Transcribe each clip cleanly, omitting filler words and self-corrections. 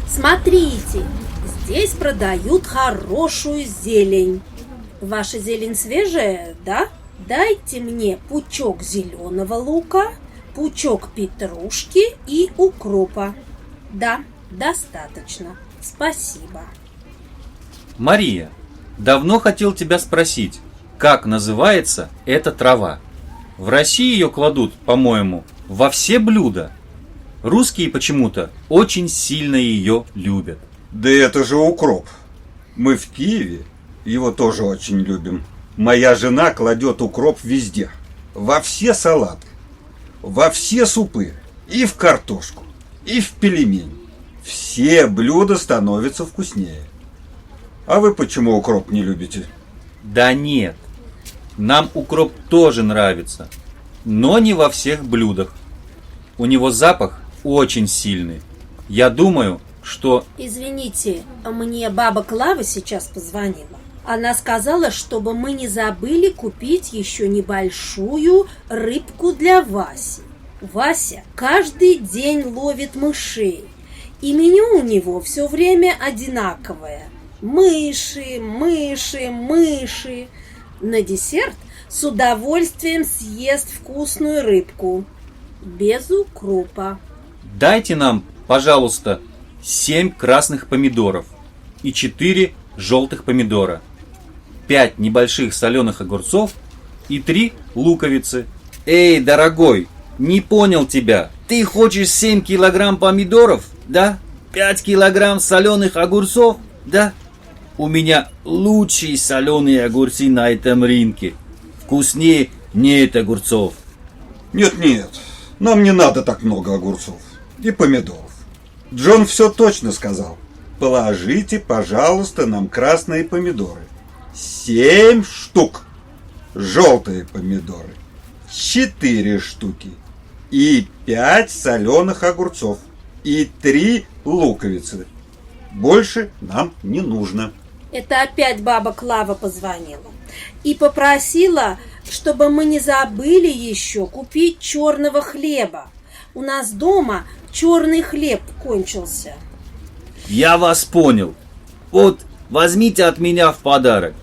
Смотрите, здесь продают хорошую зелень. Ваша зелень свежая, да? Дайте мне пучок зеленого лука, пучок петрушки и укропа. Да, достаточно. Спасибо. Мария, давно хотел тебя спросить, как называется эта трава? В России ее кладут, по-моему, во все блюда. Русские почему-то очень сильно ее любят. Да это же укроп. Мы в Киеве его тоже очень любим. Моя жена кладет укроп везде. Во все салаты, во все супы, и в картошку, и в пельмень. Все блюда становятся вкуснее. А вы почему укроп не любите? Да нет, нам укроп тоже нравится, но не во всех блюдах. У него запах очень сильный. Я думаю, что... Извините, мне баба Клава сейчас позвонила. Она сказала, чтобы мы не забыли купить еще небольшую рыбку для Васи. Вася каждый день ловит мышей, и меню у него все время одинаковое. Мыши, мыши, мыши. На десерт с удовольствием съест вкусную рыбку. Без укропа. Дайте нам, пожалуйста, 7 красных помидоров и 4 желтых помидора, 5 небольших соленых огурцов и 3 луковицы. Эй, дорогой, не понял тебя. Ты хочешь 7 килограмм помидоров, да? 5 килограмм соленых огурцов, да? У меня лучшие соленые огурцы на этом рынке. Вкуснее нет огурцов. Нет, нам не надо так много огурцов и помидоров. Джон все точно сказал. Положите, пожалуйста, нам красные помидоры. 7 штук. Желтые помидоры 4 штуки. И 5 соленых огурцов. И 3 луковицы. Больше нам не нужно. Это опять баба Клава позвонила и попросила, чтобы мы не забыли еще купить черного хлеба. У нас дома черный хлеб кончился. Я вас понял. Вот, возьмите от меня в подарок.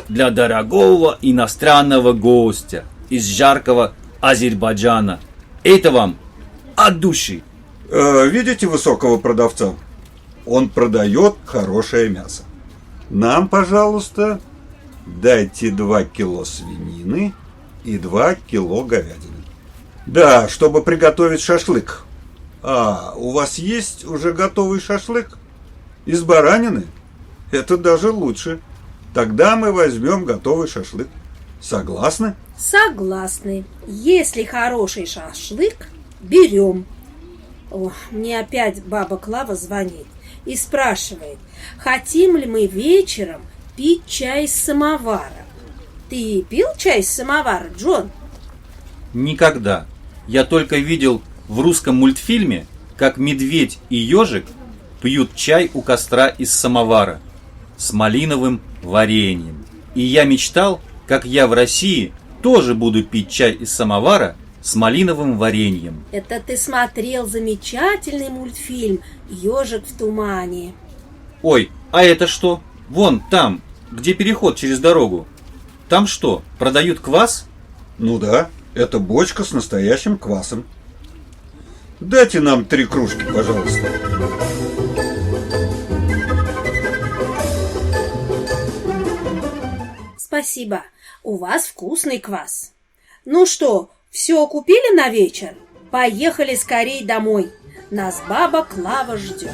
Для дорогого иностранного гостя из жаркого Азербайджана. Это вам от души. Видите высокого продавца? Он продает хорошее мясо. Нам, пожалуйста, дайте 2 кило свинины и 2 кило говядины. Да, чтобы приготовить шашлык. А, у вас есть уже готовый шашлык? Из баранины? Это даже лучше. Тогда мы возьмем готовый шашлык. Согласны? Согласны. Если хороший шашлык, берем. О, мне опять баба Клава звонит и спрашивает, хотим ли мы вечером пить чай из самовара. Ты пил чай из самовара, Джон? Никогда. Я только видел в русском мультфильме, как медведь и ежик пьют чай у костра из самовара с малиновым вареньем. И я мечтал, как я в России тоже буду пить чай из самовара с малиновым вареньем. Это ты смотрел замечательный мультфильм «Ежик в тумане». Ой, а это что? Вон там, где переход через дорогу. Там что, продают квас? Ну да, это бочка с настоящим квасом. Дайте нам 3 кружки, пожалуйста. Спасибо, у вас вкусный квас. Ну что, все купили на вечер? Поехали скорей домой. Нас баба Клава ждет.